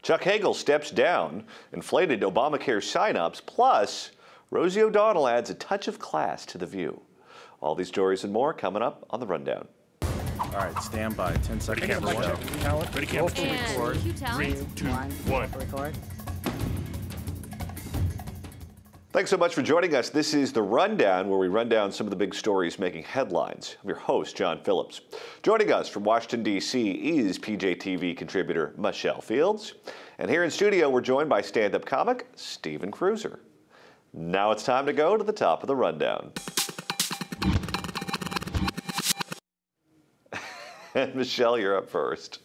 Chuck Hagel steps down, inflated Obamacare sign-ups, plus Rosie O'Donnell adds a touch of class to The View. All these stories and more coming up on The Rundown. All right, stand by. 10 seconds. Ready, camera. Ready, camera. 3, 2, 1. Record. Thanks so much for joining us. This is The Rundown, where we run down some of the big stories making headlines. I'm your host, John Phillips. Joining us from Washington, D.C. is PJTV contributor Michelle Fields. And here in studio, we're joined by stand-up comic Stephen Cruiser. Now it's time to go to the top of the rundown. And Michelle, you're up first.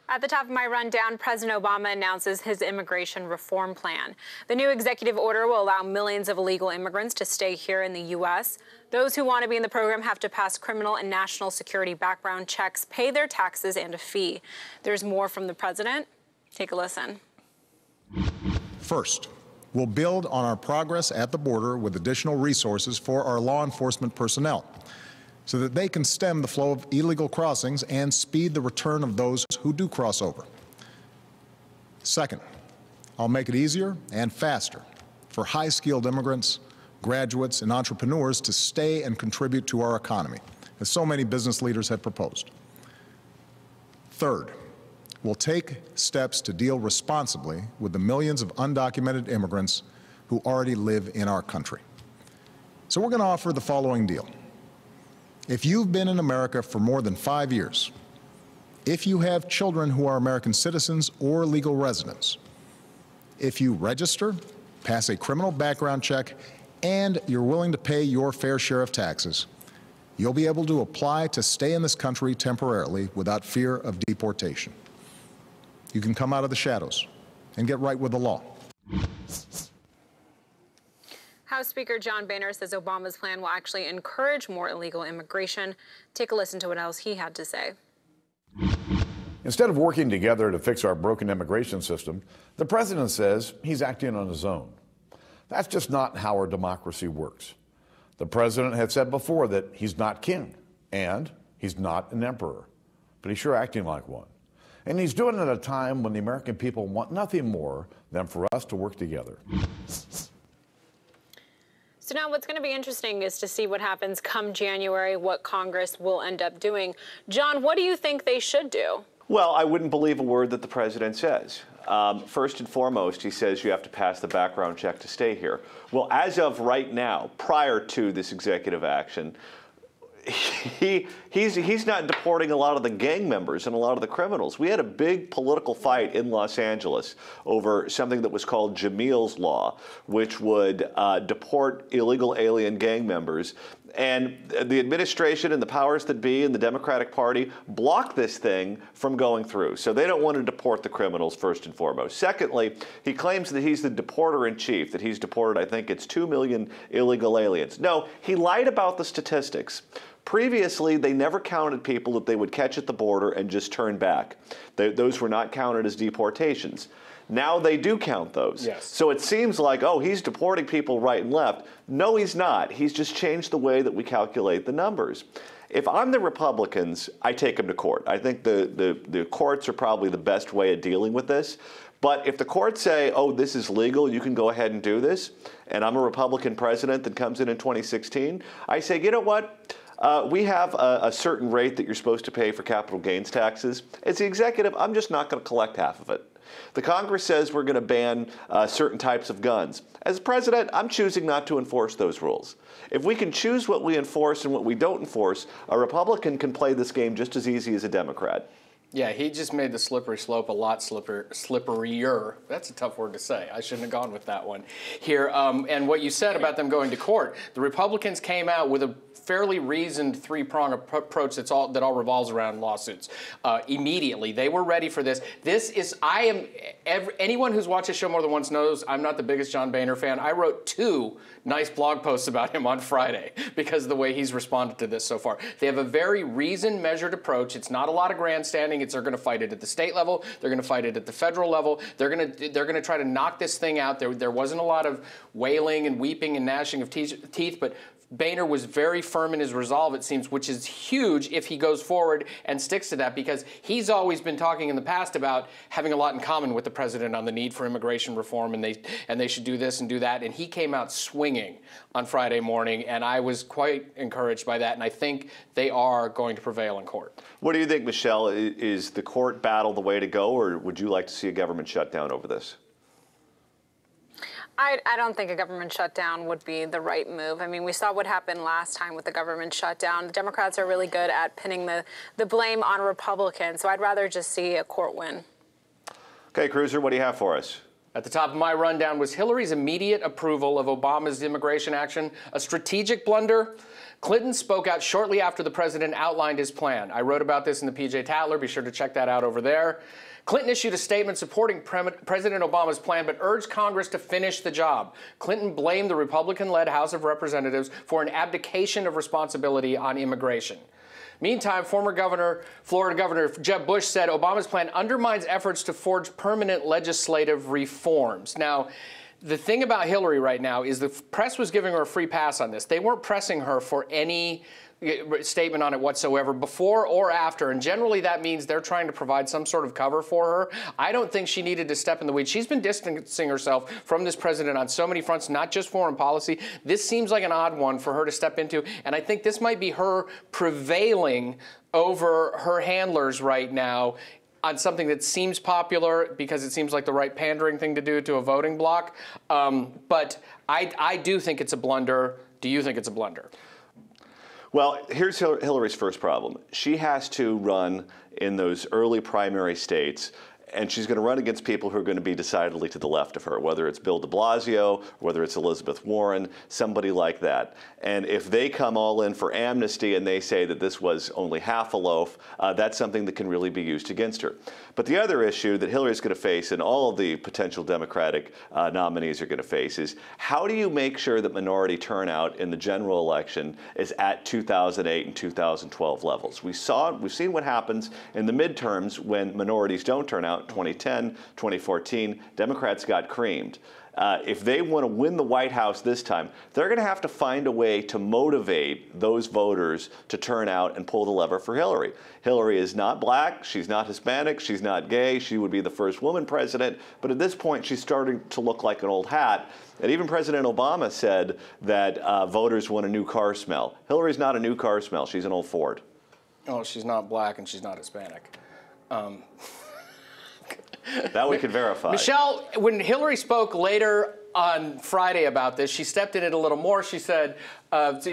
At the top of my rundown, President Obama announces his immigration reform plan. The new executive order will allow millions of illegal immigrants to stay here in the U.S. Those who want to be in the program have to pass criminal and national security background checks, pay their taxes, and a fee. There's more from the president. Take a listen. First, we'll build on our progress at the border with additional resources for our law enforcement personnel, so that they can stem the flow of illegal crossings and speed the return of those who do cross over. Second, I'll make it easier and faster for high-skilled immigrants, graduates, and entrepreneurs to stay and contribute to our economy, as so many business leaders have proposed. Third, we'll take steps to deal responsibly with the millions of undocumented immigrants who already live in our country. So we're going to offer the following deal. If you've been in America for more than 5 years, if you have children who are American citizens or legal residents, if you register, pass a criminal background check, and you're willing to pay your fair share of taxes, you'll be able to apply to stay in this country temporarily without fear of deportation. You can come out of the shadows and get right with the law. House Speaker John Boehner says Obama's plan will actually encourage more illegal immigration. Take a listen to what else he had to say. Instead of working together to fix our broken immigration system, the president says he's acting on his own. That's just not how our democracy works. The president had said before that he's not king and he's not an emperor, but he's sure acting like one. And he's doing it at a time when the American people want nothing more than for us to work together. So now what's going to be interesting is to see what happens come January, what Congress will end up doing. John, what do you think they should do? Well, I wouldn't believe a word that the president says. First and foremost, he says you have to pass the background check to stay here. Well, as of right now, prior to this executive action, he's not deporting a lot of the gang members and a lot of the criminals. We had a big political fight in Los Angeles over something that was called Jamil's Law, which would deport illegal alien gang members. And the administration and the powers that be and the Democratic Party blocked this thing from going through. So they don't want to deport the criminals, first and foremost. Secondly, he claims that he's the deporter-in-chief, that he's deported, I think it's 2 million illegal aliens. No, he lied about the statistics. Previously, they never counted people that they would catch at the border and just turn back. Those were not counted as deportations. Now they do count those. Yes. So it seems like, oh, he's deporting people right and left. No, he's not. He's just changed the way that we calculate the numbers. If I'm the Republicans, I take them to court. I think the courts are probably the best way of dealing with this. But if the courts say, oh, this is legal, you can go ahead and do this, and I'm a Republican president that comes in 2016, I say, you know what? We have a certain rate that you're supposed to pay for capital gains taxes. As the executive, I'm just not going to collect half of it. The Congress says we're going to ban certain types of guns. As president, I'm choosing not to enforce those rules. If we can choose what we enforce and what we don't enforce, a Republican can play this game just as easy as a Democrat. Yeah, he just made the slippery slope a lot slipperier. That's a tough word to say. I shouldn't have gone with that one here. And what you said about them going to court, the Republicans came out with a fairly reasoned three-prong approach that all revolves around lawsuits. Immediately, they were ready for this. Anyone who's watched this show more than once knows I'm not the biggest John Boehner fan. I wrote 2 nice blog posts about him on Friday because of the way he's responded to this so far. They have a very reasoned, measured approach. It's not a lot of grandstanding. They're going to fight it at the state level. They're going to fight it at the federal level. They're going to try to knock this thing out. There wasn't a lot of wailing and weeping and gnashing of teeth, but Boehner was very firm in his resolve, it seems, which is huge if he goes forward and sticks to that, because he's always been talking in the past about having a lot in common with the president on the need for immigration reform, and they should do this and do that. And he came out swinging on Friday morning, and I was quite encouraged by that, and I think they are going to prevail in court. What do you think, Michelle? Is the court battle the way to go, or would you like to see a government shutdown over this? I don't think a government shutdown would be the right move. I mean, we saw what happened last time with the government shutdown. The Democrats are really good at pinning the blame on Republicans, so I'd rather just see a court win. Okay, Cruiser, what do you have for us? At the top of my rundown was Hillary's immediate approval of Obama's immigration action a strategic blunder. Clinton spoke out shortly after the president outlined his plan. I wrote about this in the PJ Tatler. Be sure to check that out over there. Clinton issued a statement supporting President Obama's plan, but urged Congress to finish the job. Clinton blamed the Republican-led House of Representatives for an abdication of responsibility on immigration. Meantime, Florida Governor Jeb Bush said Obama's plan undermines efforts to forge permanent legislative reforms. Now, the thing about Hillary right now is the press was giving her a free pass on this. They weren't pressing her for any statement on it whatsoever before or after, and generally that means they're trying to provide some sort of cover for her. I don't think she needed to step in the weeds. She's been distancing herself from this president on so many fronts, not just foreign policy. This seems like an odd one for her to step into, and I think this might be her prevailing over her handlers right now on something that seems popular because it seems like the right pandering thing to do to a voting bloc. But I do think it's a blunder. Do you think it's a blunder? Well, here's Hillary's first problem. She has to run in those early primary states, and she's going to run against people who are going to be decidedly to the left of her, whether it's Bill de Blasio, whether it's Elizabeth Warren, somebody like that. And if they come all in for amnesty and they say that this was only half a loaf, that's something that can really be used against her. But the other issue that Hillary's going to face, and all of the potential Democratic nominees are going to face, is how do you make sure that minority turnout in the general election is at 2008 and 2012 levels? We've seen what happens in the midterms when minorities don't turn out. 2010, 2014, Democrats got creamed. If they want to win the White House this time, they're going to have to find a way to motivate those voters to turn out and pull the lever for Hillary. Hillary is not black, she's not Hispanic, she's not gay, she would be the first woman president, but at this point she's starting to look like an old hat. And even President Obama said that voters want a new car smell. Hillary's not a new car smell, she's an old Ford. Oh, she's not black and she's not Hispanic. That we can verify. Michelle, when Hillary spoke later on Friday about this, she stepped in it a little more. She said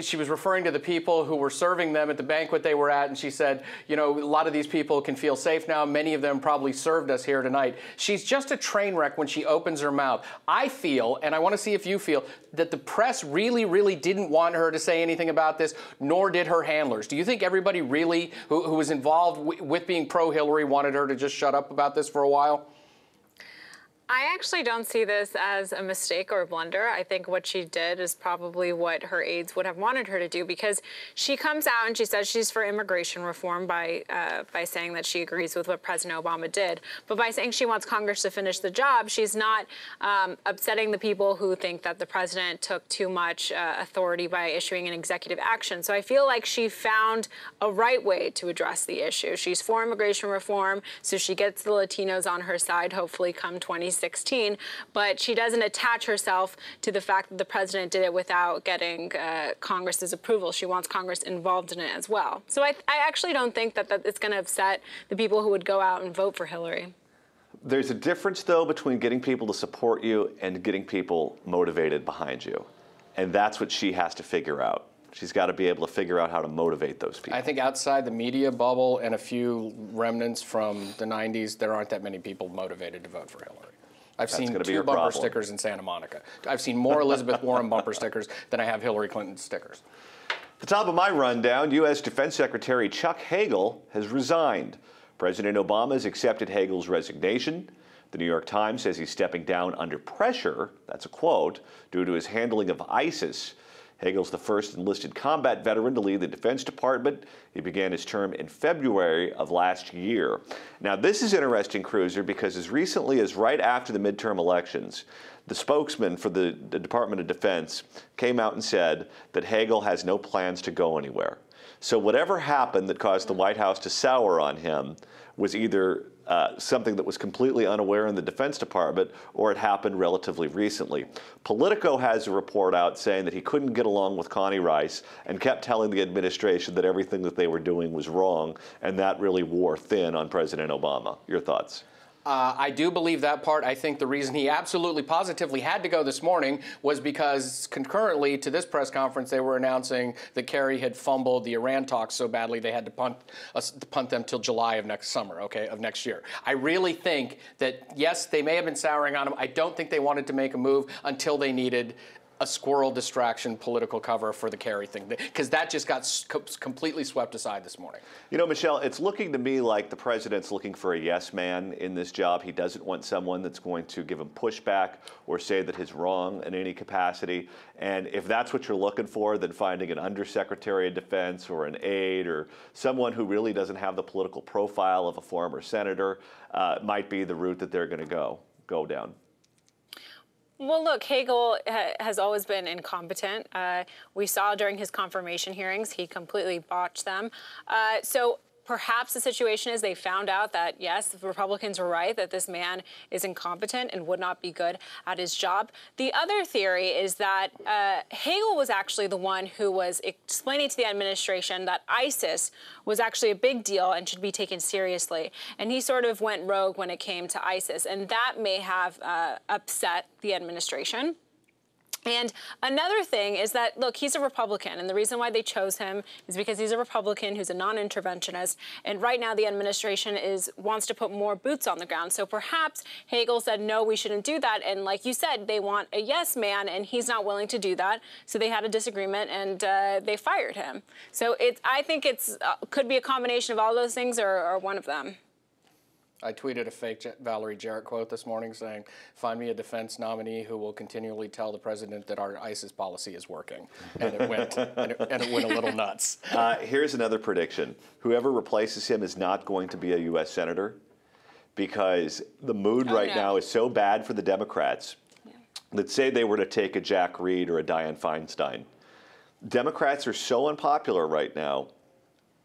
she was referring to the people who were serving them at the banquet they were at, and she said, you know, a lot of these people can feel safe now. Many of them probably served us here tonight. She's just a train wreck when she opens her mouth. I feel, and I want to see if you feel, that the press really, really didn't want her to say anything about this, nor did her handlers. Do you think everybody really who was involved with being pro-Hillary wanted her to just shut up about this for a while? I actually don't see this as a mistake or a blunder. I think what she did is probably what her aides would have wanted her to do, because she comes out and she says she's for immigration reform by saying that she agrees with what President Obama did. But by saying she wants Congress to finish the job, she's not upsetting the people who think that the president took too much authority by issuing an executive action. So I feel like she found a right way to address the issue. She's for immigration reform, so she gets the Latinos on her side, hopefully come 2016, but she doesn't attach herself to the fact that the president did it without getting Congress's approval. She wants Congress involved in it as well. So I actually don't think that it's going to upset the people who would go out and vote for Hillary. There's a difference, though, between getting people to support you and getting people motivated behind you. And that's what she has to figure out. She's got to be able to figure out how to motivate those people. I think outside the media bubble and a few remnants from the 90s, there aren't that many people motivated to vote for Hillary. I've seen 2 bumper stickers in Santa Monica. I've seen more Elizabeth Warren bumper stickers than I have Hillary Clinton stickers. At the top of my rundown, U.S. Defense Secretary Chuck Hagel has resigned. President Obama has accepted Hagel's resignation. The New York Times says he's stepping down under pressure, that's a quote, due to his handling of ISIS. Hagel's the first enlisted combat veteran to lead the Defense Department. He began his term in February of last year. Now, this is interesting, Cruiser, because as recently as right after the midterm elections, the spokesman for the Department of Defense came out and said that Hagel has no plans to go anywhere. So whatever happened that caused the White House to sour on him was either something that was completely unaware in the Defense Department, or it happened relatively recently. Politico has a report out saying that he couldn't get along with Connie Rice and kept telling the administration that everything that they were doing was wrong, and that really wore thin on President Obama. Your thoughts? I do believe that part. I think the reason he absolutely positively had to go this morning was because concurrently to this press conference, they were announcing that Kerry had fumbled the Iran talks so badly they had to punt them till July of next summer, of next year. I really think that, yes, they may have been souring on him. I don't think they wanted to make a move until they needed a squirrel distraction political cover for the Kerry thing, because that just got completely swept aside this morning. You know, Michelle, it's looking to me like the president's looking for a yes man in this job. He doesn't want someone that's going to give him pushback or say that he's wrong in any capacity. And if that's what you're looking for, then finding an undersecretary of defense or an aide or someone who really doesn't have the political profile of a former senator might be the route that they're going to go down. Well, look, Hagel has always been incompetent. We saw during his confirmation hearings, he completely botched them. So perhaps the situation is they found out that, yes, the Republicans were right, that this man is incompetent and would not be good at his job. The other theory is that Hagel was actually the one who was explaining to the administration that ISIS was actually a big deal and should be taken seriously. And he sort of went rogue when it came to ISIS. And that may have upset the administration. And another thing is that, look, he's a Republican, and the reason why they chose him is because he's a Republican who's a non-interventionist, and right now the administration wants to put more boots on the ground. So perhaps Hagel said, no, we shouldn't do that, and like you said, they want a yes man, and he's not willing to do that, so they had a disagreement, and they fired him. So I think it's could be a combination of all those things or one of them. I tweeted a fake Valerie Jarrett quote this morning saying, find me a defense nominee who will continually tell the president that our ISIS policy is working. And it went, and it went a little nuts. Here's another prediction. Whoever replaces him is not going to be a U.S. senator because the mood now is so bad for the Democrats that say they were to take a Jack Reed or a Dianne Feinstein. Democrats are so unpopular right now,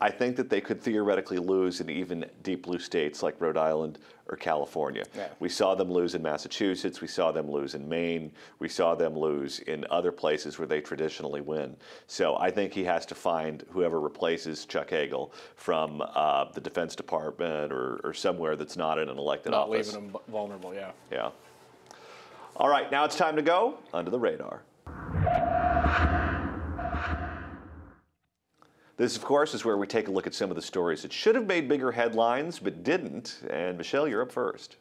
I think that they could theoretically lose in even deep blue states like Rhode Island or California. Yeah. We saw them lose in Massachusetts. We saw them lose in Maine. We saw them lose in other places where they traditionally win. So I think he has to find whoever replaces Chuck Hagel from the Defense Department or somewhere that's not in an elected office. Not leaving them vulnerable, yeah. Yeah. All right, now it's time to go under the radar. This, of course, is where we take a look at some of the stories that should have made bigger headlines but didn't. And Michelle, you're up first.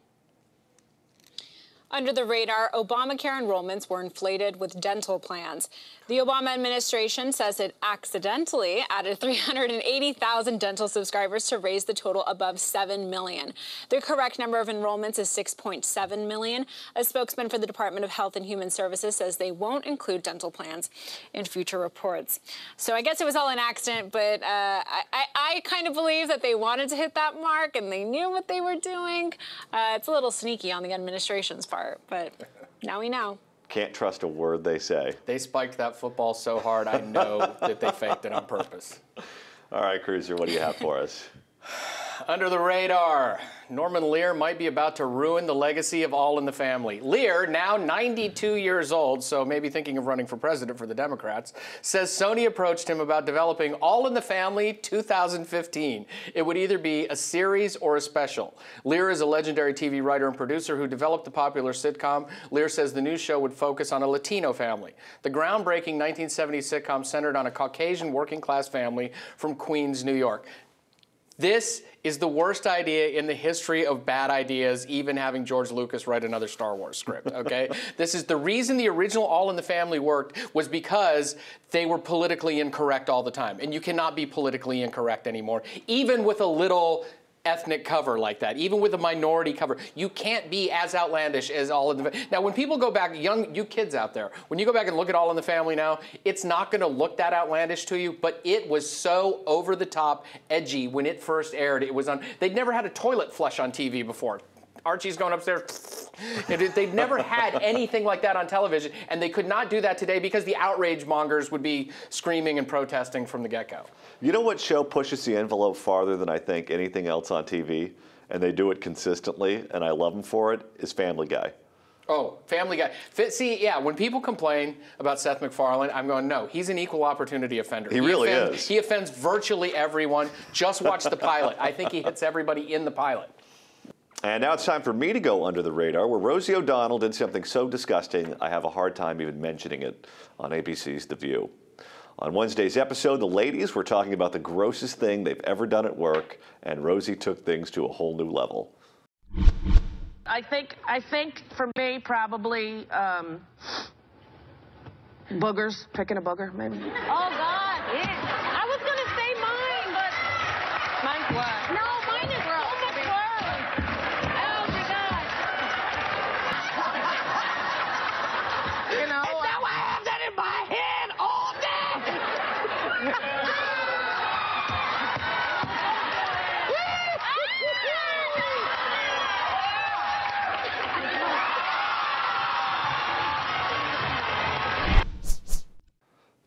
Under the radar, Obamacare enrollments were inflated with dental plans. The Obama administration says it accidentally added 380,000 dental subscribers to raise the total above 7 million. The correct number of enrollments is 6.7 million. A spokesman for the Department of Health and Human Services says they won't include dental plans in future reports. So I guess it was all an accident, but I kind of believe that they wanted to hit that mark and they knew what they were doing. It's a little sneaky on the administration's part, but now we know. Can't trust a word they say. They spiked that football so hard, I know that they faked it on purpose. All right, Cruiser, what do you have for us? Under the radar, Norman Lear might be about to ruin the legacy of All in the Family. Lear, now 92 years old, so maybe thinking of running for president for the Democrats, says Sony approached him about developing All in the Family 2015. It would either be a series or a special. Lear is a legendary TV writer and producer who developed the popular sitcom. Lear says the new show would focus on a Latino family. The groundbreaking 1970s sitcom centered on a Caucasian working-class family from Queens, New York. This is the worst idea in the history of bad ideas, even having George Lucas write another Star Wars script, okay? This is the reason the original All in the Family worked was because they were politically incorrect all the time. And you cannot be politically incorrect anymore, even with a little ethnic cover like that, even with a minority cover. You can't be as outlandish as All in the... Now, when people go back, you kids out there, when you go back and look at All in the Family now, it's not going to look that outlandish to you, but it was so over-the-top edgy when it first aired. It was on... They'd never had a toilet flush on TV before. Archie's going upstairs. They've never had anything like that on television, and they could not do that today because the outrage mongers would be screaming and protesting from the get-go. You know what show pushes the envelope farther than I think anything else on TV, and they do it consistently, and I love them for it, is Family Guy. Oh, Family Guy. See, yeah, when people complain about Seth MacFarlane, I'm going, no, he's an equal opportunity offender. He really is. He offends virtually everyone. Just watch the pilot. I think he hits everybody in the pilot. And now it's time for me to go under the radar, where Rosie O'Donnell did something so disgusting I have a hard time even mentioning it on ABC's The View. On Wednesday's episode, the ladies were talking about the grossest thing they've ever done at work, and Rosie took things to a whole new level. I think for me, probably boogers, picking a booger, maybe. Oh, God. Yeah. I was going to say mine, but... Mine's what? No, mine is gross. Oh, my God. You know, Is that why I have that in my head all day?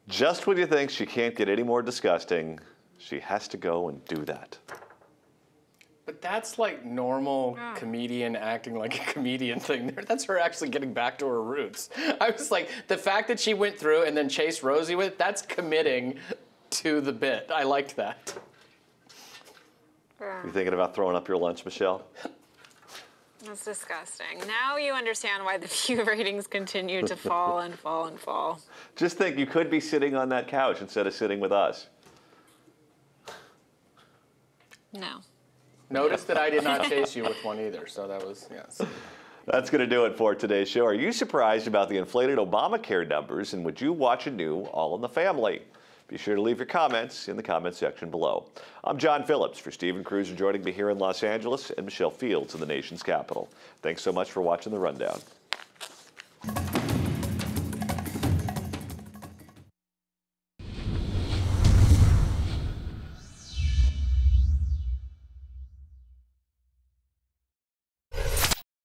Just when you think she can't get any more disgusting, she has to go and do that. But that's like normal comedian acting like a comedian thing. That's her actually getting back to her roots. I was like, the fact that she went through and then chased Rosie with it, that's committing to the bit. I liked that. You thinking about throwing up your lunch, Michelle? That's disgusting. Now you understand why the View ratings continue to fall and fall and fall. Just think, you could be sitting on that couch instead of sitting with us. No. Notice that I did not chase you with one either, so that was, yes. That's going to do it for today's show. Are you surprised about the inflated Obamacare numbers, and would you watch a new All in the Family? Be sure to leave your comments in the comments section below. I'm John Phillips for Stephen Cruz, joining me here in Los Angeles, and Michelle Fields in the nation's capital. Thanks so much for watching The Rundown.